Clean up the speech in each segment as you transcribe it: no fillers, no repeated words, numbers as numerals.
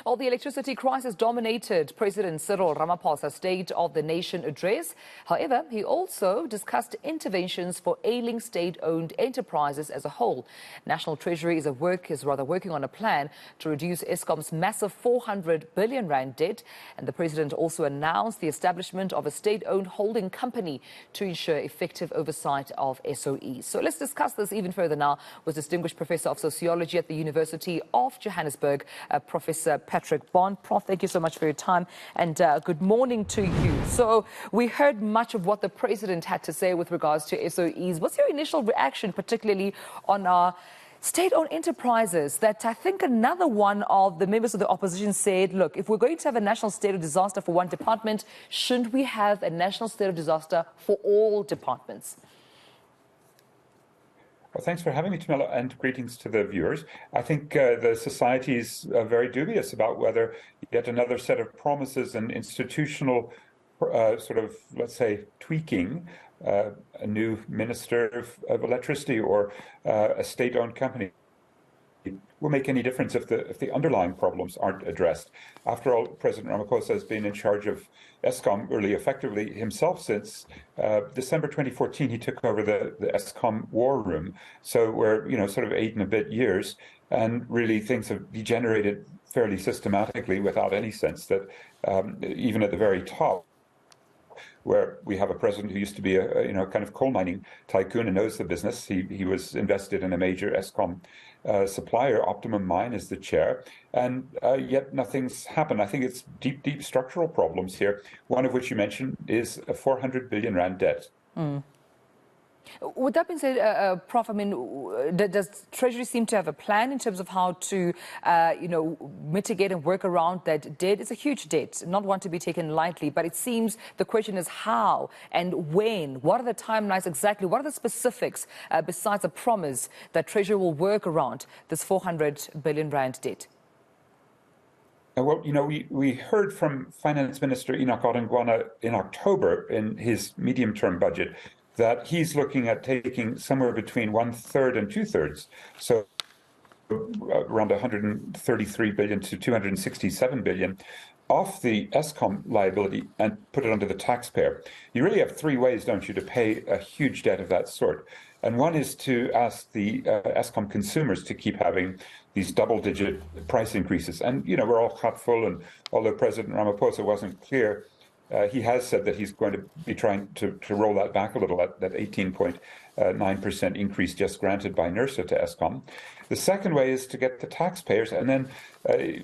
Well, the electricity crisis dominated President Cyril Ramaphosa's State of the Nation address. However, he also discussed interventions for ailing state-owned enterprises as a whole. National Treasury is working on a plan to reduce Eskom's massive 400 billion rand debt. And the president also announced the establishment of a state-owned holding company to ensure effective oversight of SOEs. So let's discuss this even further now with distinguished Professor of Sociology at the University of Johannesburg, Professor Patrick Bond. Prof, thank you so much for your time and good morning to you. So we heard much of what the president had to say with regards to SOEs. What's your initial reaction, particularly on our state-owned enterprises? That I think another one of the members of the opposition said, look, if we're going to have a national state of disaster for one department, shouldn't we have a national state of disaster for all departments? Well, thanks for having me, Tamela, and greetings to the viewers. I think the society is very dubious about whether yet another set of promises and institutional sort of, let's say, tweaking, a new minister of electricity or a state-owned company will make any difference if the underlying problems aren't addressed. After all, President Ramaphosa has been in charge of Eskom really effectively himself since December 2014. He took over the Eskom war room. So we're, sort of 8 and a bit years, and really things have degenerated fairly systematically without any sense that even at the very top, where we have a president who used to be a kind of coal mining tycoon and knows the business. He was invested in a major Eskom supplier. Optimum Mine is the chair, and yet nothing's happened. I think it's deep structural problems here, one of which you mentioned is a 400 billion rand debt. With that being said, Prof, I mean, does Treasury seem to have a plan in terms of how to, mitigate and work around that debt? It's a huge debt, not one to be taken lightly, but it seems the question is how and when. What are the timelines exactly? What are the specifics besides a promise that Treasury will work around this 400 billion rand debt? Well, we heard from Finance Minister Enoch Godongwana in October in his medium-term budget that he's looking at taking somewhere between 1/3 and 2/3, so around 133 billion to 267 billion, off the Eskom liability and put it onto the taxpayer. You really have three ways, don't you, to pay a huge debt of that sort. And one is to ask the Eskom consumers to keep having these double-digit price increases. And, we're all cut full, and although President Ramaphosa wasn't clear, he has said that he's going to be trying to roll that back a little, at that 18.9% increase just granted by NERSA to Eskom. The second way is to get the taxpayers, and then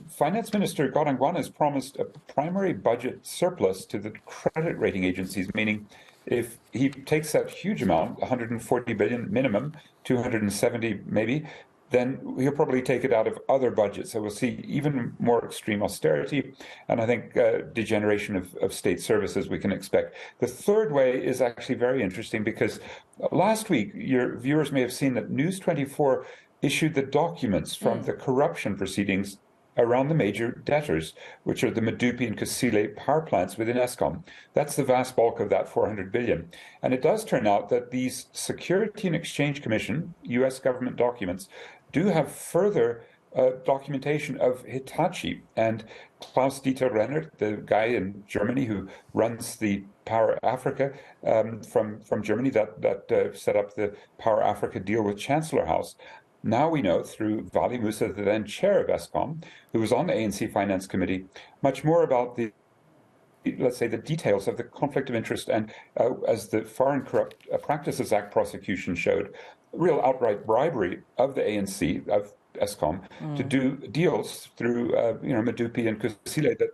Finance Minister Godongwana has promised a primary budget surplus to the credit rating agencies, meaning if he takes that huge amount, 140 billion minimum, 270 maybe, then he'll probably take it out of other budgets. So we'll see even more extreme austerity, and I think degeneration of state services we can expect. The third way is actually very interesting, because last week, your viewers may have seen that News 24 issued the documents from the corruption proceedings around the major debtors, which are the Medupi and Kusile power plants within Eskom. That's the vast bulk of that 400 billion. And it does turn out that these Security and Exchange Commission, US government documents, do have further documentation of Hitachi and Klaus-Dieter Renner, the guy in Germany who runs the Power Africa from Germany that set up the Power Africa deal with Chancellor House. Now we know through Vali Musa, the then chair of Eskom, who was on the ANC Finance Committee, much more about the, let's say, the details of the conflict of interest, and as the Foreign Corrupt Practices Act prosecution showed, real outright bribery of the ANC, of Eskom, to do deals through, Medupi and Kusile that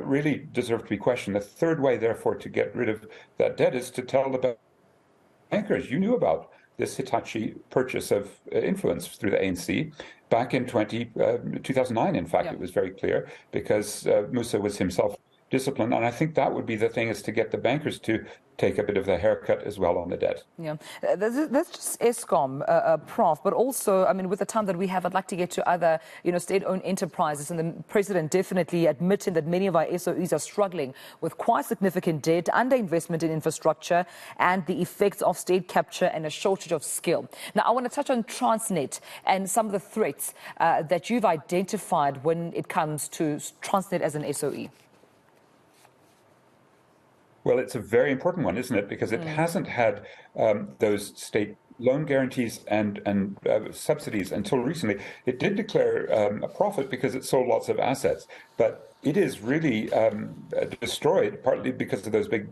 really deserve to be questioned. The third way, therefore, to get rid of that debt is to tell the bankers, you knew about this Hitachi purchase of influence through the ANC back in 2009. In fact, It was very clear, because Musa was himself discipline. And I think that would be the thing, is to get the bankers to take a bit of the haircut as well on the debt. Yeah, that's just Eskom, Prof. But also, I mean, with the time that we have, I'd like to get to other, state-owned enterprises. And the president definitely admitting that many of our SOEs are struggling with quite significant debt, underinvestment in infrastructure, and the effects of state capture and a shortage of skill. Now, I want to touch on Transnet and some of the threats that you've identified when it comes to Transnet as an SOE. Well, it's a very important one, isn't it? Because it hasn't had those state loan guarantees and subsidies until recently. It did declare a profit because it sold lots of assets, but it is really destroyed, partly because of those big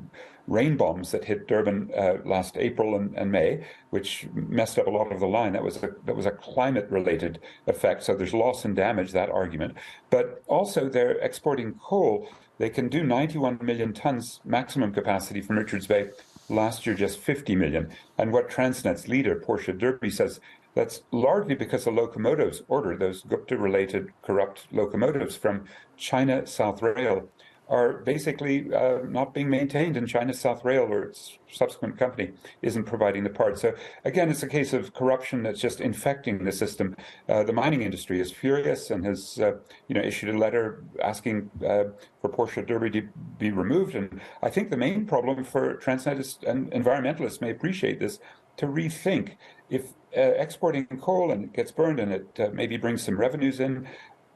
rain bombs that hit Durban last April and May, which messed up a lot of the line. That was a climate-related effect. So there's loss and damage, that argument. But also they're exporting coal. They can do 91 million tons maximum capacity from Richards Bay. Last year, just 50 million. And what Transnet's leader, Portia Derby, says, that's largely because the locomotives ordered, those Gupta-related corrupt locomotives from China South Rail, are basically not being maintained, and China South Rail, or its subsequent company, isn't providing the parts. So again, it's a case of corruption that's just infecting the system. The mining industry is furious and has issued a letter asking for Portia Derby to be removed. And I think the main problem for Transnet is, and environmentalists may appreciate this, to rethink if exporting coal and it gets burned and it maybe brings some revenues in,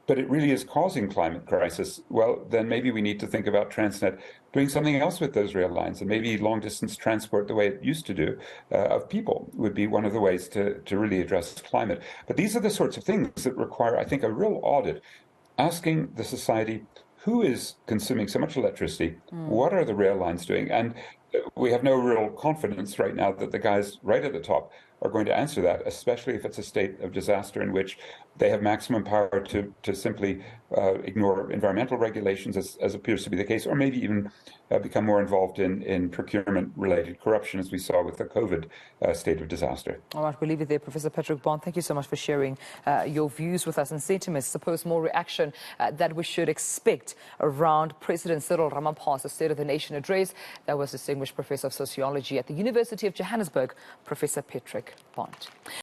but it really is causing climate crisis, well, then maybe we need to think about Transnet doing something else with those rail lines, and maybe long-distance transport, the way it used to do, of people would be one of the ways to really address climate. But these are the sorts of things that require, I think, a real audit, asking the society, who is consuming so much electricity? What are the rail lines doing? And we have no real confidence right now that the guys right at the top are going to answer that, especially if it's a state of disaster in which they have maximum power to simply ignore environmental regulations, as appears to be the case, or maybe even become more involved in procurement-related corruption, as we saw with the COVID state of disaster. All right, we'll leave it there. Professor Patrick Bond, thank you so much for sharing your views with us and sentiments. Suppose more reaction that we should expect around President Cyril Ramaphosa's State of the Nation address. That was distinguished Professor of Sociology at the University of Johannesburg, Professor Patrick Bond.